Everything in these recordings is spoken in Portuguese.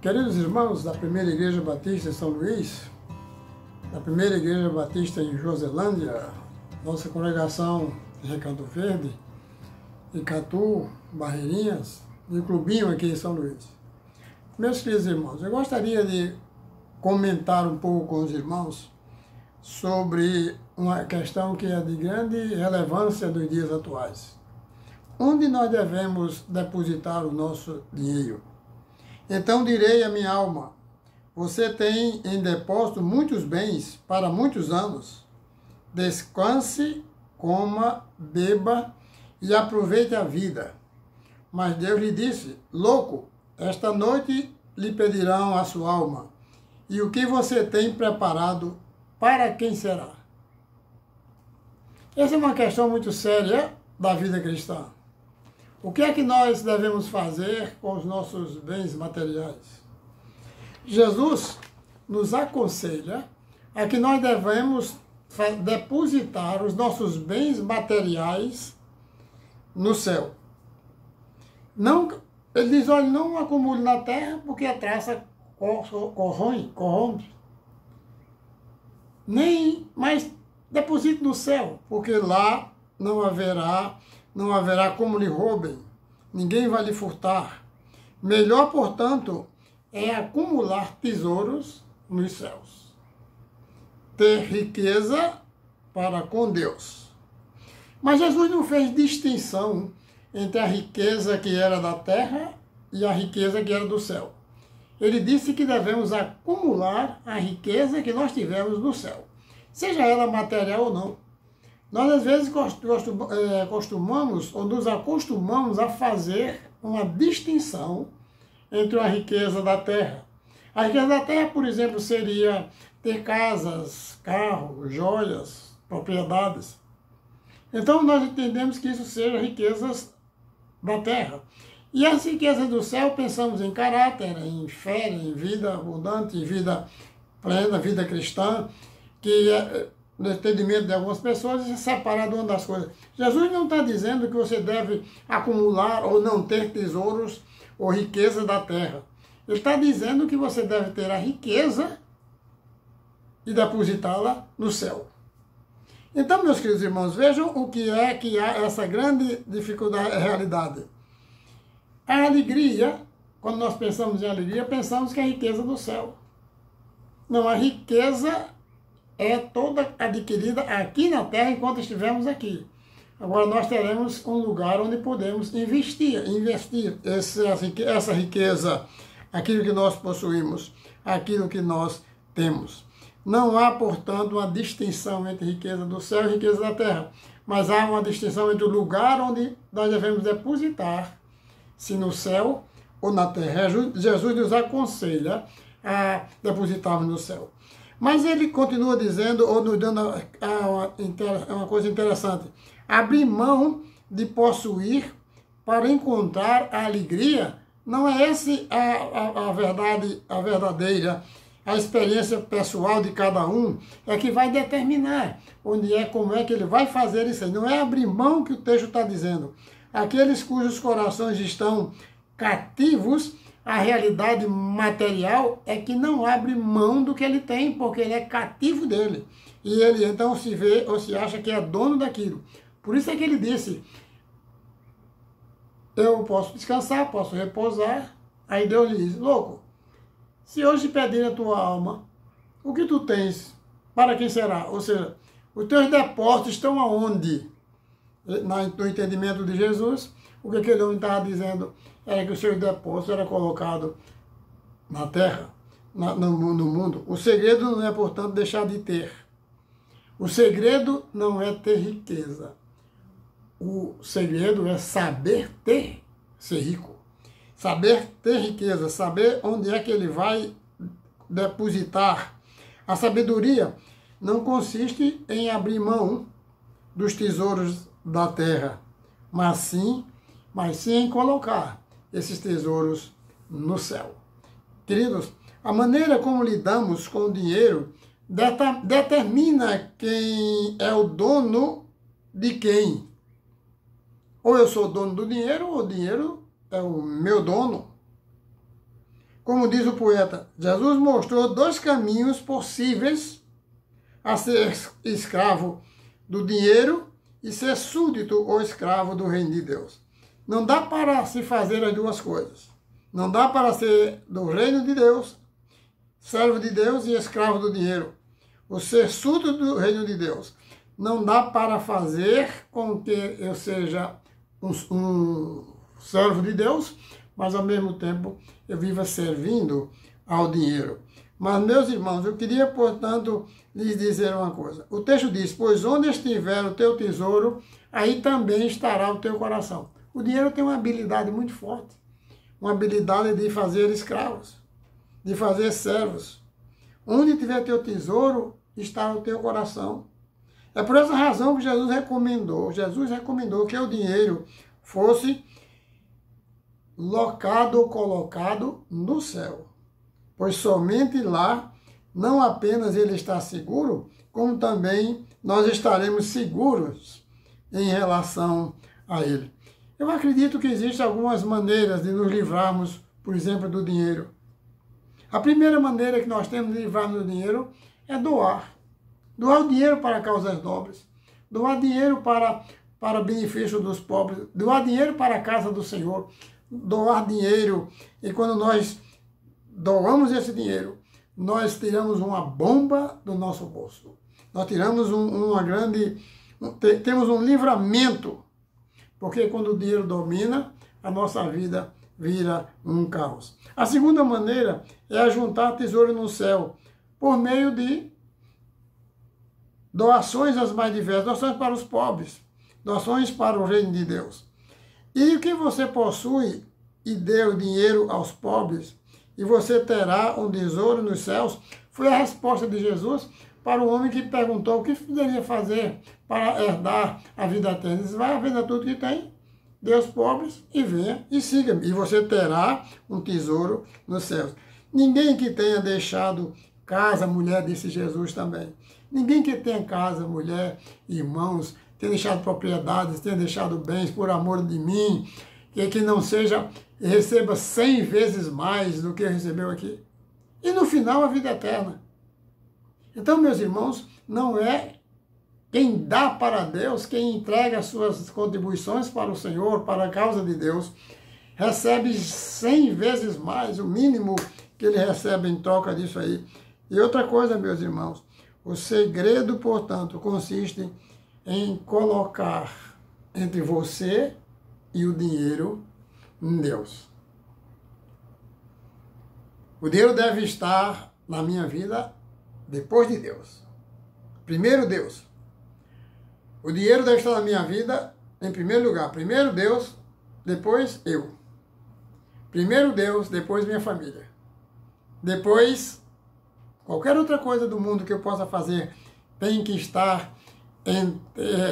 Queridos irmãos da Primeira Igreja Batista em São Luís, da Primeira Igreja Batista em Joselândia, nossa congregação em Recanto Verde, Icatu, Barreirinhas e o Clubinho aqui em São Luís. Meus queridos irmãos, eu gostaria de comentar um pouco com os irmãos sobre uma questão que é de grande relevância dos dias atuais. Onde nós devemos depositar o nosso dinheiro? Então direi à minha alma, você tem em depósito muitos bens para muitos anos. Descanse, coma, beba e aproveite a vida. Mas Deus lhe disse, louco, esta noite lhe pedirão a sua alma. E o que você tem preparado, para quem será? Essa é uma questão muito séria da vida cristã. O que é que nós devemos fazer com os nossos bens materiais? Jesus nos aconselha a que nós devemos depositar os nossos bens materiais no céu. Não, ele diz, olha, não acumule na terra porque a traça corrompe. Mas deposite no céu, porque lá não haverá como lhe roubem, ninguém vai lhe furtar. Melhor, portanto, é acumular tesouros nos céus. Ter riqueza para com Deus. Mas Jesus não fez distinção entre a riqueza que era da terra e a riqueza que era do céu. Ele disse que devemos acumular a riqueza que nós tivemos no céu, seja ela material ou não. Nós, às vezes, costumamos ou nos acostumamos a fazer uma distinção entre a riqueza da terra. A riqueza da terra, por exemplo, seria ter casas, carros, joias, propriedades. Então, nós entendemos que isso seja riquezas da terra. E as riquezas do céu, pensamos em caráter, em fé, em vida abundante, em vida plena, vida cristã, que no entendimento de algumas pessoas, é separado uma das coisas. Jesus não está dizendo que você deve acumular ou não ter tesouros ou riqueza da terra. Ele está dizendo que você deve ter a riqueza e depositá-la no céu. Então, meus queridos irmãos, vejam o que é que há essa grande dificuldade, realidade. A alegria, quando nós pensamos em alegria, pensamos que é a riqueza do céu. Não, a riqueza é toda adquirida aqui na terra enquanto estivermos aqui. Agora nós teremos um lugar onde podemos investir essa riqueza, aquilo que nós possuímos, aquilo que nós temos. Não há, portanto, uma distinção entre riqueza do céu e riqueza da terra, mas há uma distinção entre o lugar onde nós devemos depositar, se no céu ou na terra. Jesus nos aconselha a depositarmos no céu. Mas ele continua dizendo, ou nos dando uma coisa interessante, abrir mão de possuir para encontrar a alegria, não é essa a verdadeira, a experiência pessoal de cada um, é que vai determinar como é que ele vai fazer isso aí. Não é abrir mão que o texto está dizendo. Aqueles cujos corações estão cativos à realidade material é que não abre mão do que ele tem, porque ele é cativo dele. E ele então se vê ou se acha que é dono daquilo. Por isso é que ele disse, eu posso descansar, posso repousar. Aí Deus lhe diz, louco, se hoje pedir a tua alma, o que tu tens, para quem será? Ou seja, os teus depósitos estão aonde? No entendimento de Jesus, o que aquele homem estava dizendo era que o seu depósito era colocado na terra, no mundo. O segredo não é, portanto, deixar de ter. O segredo não é ter riqueza. O segredo é saber ser rico. Saber ter riqueza, saber onde é que ele vai depositar. A sabedoria não consiste em abrir mão dos tesouros da terra, mas sim em colocar esses tesouros no céu. Queridos, a maneira como lidamos com o dinheiro determina quem é o dono de quem. Ou eu sou dono do dinheiro, ou o dinheiro é o meu dono. como diz o poeta, Jesus mostrou dois caminhos possíveis a ser escravo do dinheiro e ser súdito ou escravo do reino de Deus. Não dá para se fazer as duas coisas. Não dá para ser do reino de Deus, servo de Deus e escravo do dinheiro. O ser súdito do reino de Deus. Não dá para fazer com que eu seja um servo de Deus, mas ao mesmo tempo eu viva servindo ao dinheiro. Mas, meus irmãos, eu queria, portanto, lhes dizer uma coisa. O texto diz, pois onde estiver o teu tesouro, aí também estará o teu coração. O dinheiro tem uma habilidade muito forte, uma habilidade de fazer escravos, de fazer servos. Onde tiver teu tesouro, está o teu coração. É por essa razão que Jesus recomendou que o dinheiro fosse locado ou colocado no céu. Pois somente lá, não apenas ele está seguro, como também nós estaremos seguros em relação a ele. Eu acredito que existem algumas maneiras de nos livrarmos, por exemplo, do dinheiro. A primeira maneira que nós temos de livrarmos do dinheiro é doar. Doar o dinheiro para causas nobres. Doar dinheiro para benefício dos pobres. Doar dinheiro para a casa do Senhor. Doar dinheiro. E quando nós doamos esse dinheiro, nós tiramos uma bomba do nosso bolso. Nós tiramos temos um livramento. Porque quando o dinheiro domina, a nossa vida vira um caos. A segunda maneira é ajuntar tesouro no céu, por meio de doações as mais diversas, doações para os pobres, doações para o reino de Deus. E o que você possui e dê o dinheiro aos pobres, e você terá um tesouro nos céus, foi a resposta de Jesus para o homem que perguntou o que poderia fazer para herdar a vida eterna. Ele disse, vai vender tudo que tem, dê aos pobres e venha e siga-me. E você terá um tesouro nos céus. Ninguém que tenha deixado casa, mulher, disse Jesus também. Ninguém que tenha casa, mulher, irmãos, tenha deixado propriedades, tenha deixado bens por amor de mim, que não seja, receba 100 vezes mais do que recebeu aqui. E no final, a vida eterna. Então, meus irmãos, não é quem dá para Deus, quem entrega as suas contribuições para o Senhor, para a causa de Deus, recebe 100 vezes mais, o mínimo que ele recebe em troca disso aí. E outra coisa, meus irmãos, o segredo, portanto, consiste em colocar entre você e o dinheiro em Deus. O dinheiro deve estar na minha vida depois de Deus. Primeiro Deus. O dinheiro deve estar na minha vida em primeiro lugar. Primeiro Deus, depois eu. Primeiro Deus, depois minha família. Depois, qualquer outra coisa do mundo que eu possa fazer tem que estar,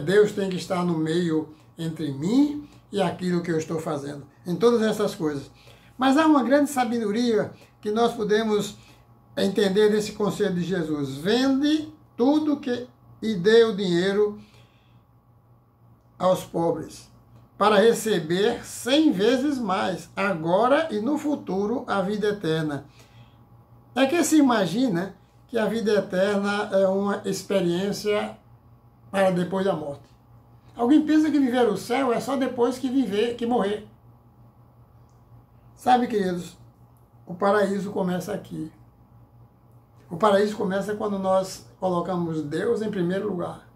Deus tem que estar no meio entre mim e aquilo que eu estou fazendo. Em todas essas coisas. Mas há uma grande sabedoria que nós podemos entender desse conselho de Jesus. Vende tudo e dê o dinheiro aos pobres, para receber 100 vezes mais, agora e no futuro, a vida eterna. É que se imagina que a vida eterna é uma experiência para depois da morte. Alguém pensa que viver o céu é só depois que morrer. Sabe, queridos, o paraíso começa aqui. O paraíso começa quando nós colocamos Deus em primeiro lugar.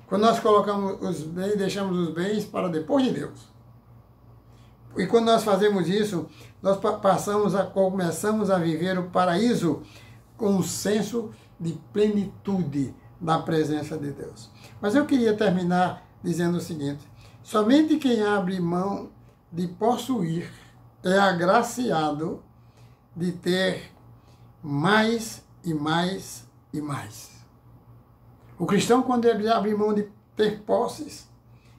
Quando nós colocamos os bens, deixamos os bens para depois de Deus. E quando nós fazemos isso, nós começamos a viver o paraíso com um senso de plenitude da presença de Deus. Mas eu queria terminar dizendo o seguinte: somente quem abre mão de possuir é agraciado de ter mais e mais e mais. O cristão, quando ele abre mão de ter posses,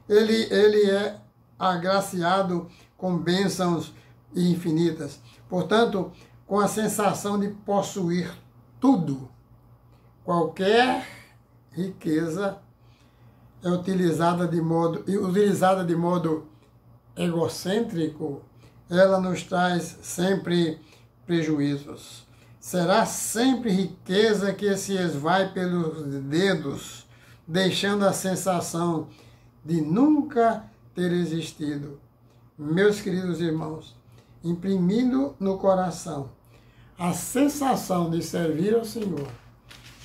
ele é agraciado com bênçãos infinitas. Portanto, com a sensação de possuir tudo. Qualquer riqueza é utilizada de modo egocêntrico, ela nos traz sempre prejuízos. Será sempre riqueza que se esvai pelos dedos, deixando a sensação de nunca ter existido. Meus queridos irmãos, imprimindo no coração a sensação de servir ao Senhor,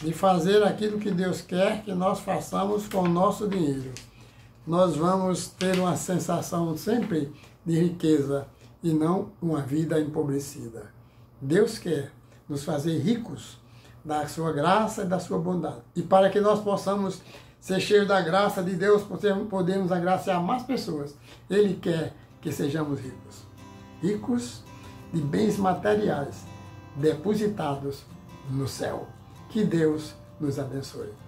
de fazer aquilo que Deus quer que nós façamos com o nosso dinheiro, nós vamos ter uma sensação sempre de riqueza e não uma vida empobrecida. Deus quer nos fazer ricos da sua graça e da sua bondade. E para que nós possamos ser cheios da graça de Deus, podemos agraciar mais pessoas. Ele quer que sejamos ricos. Ricos de bens materiais depositados no céu. Que Deus nos abençoe.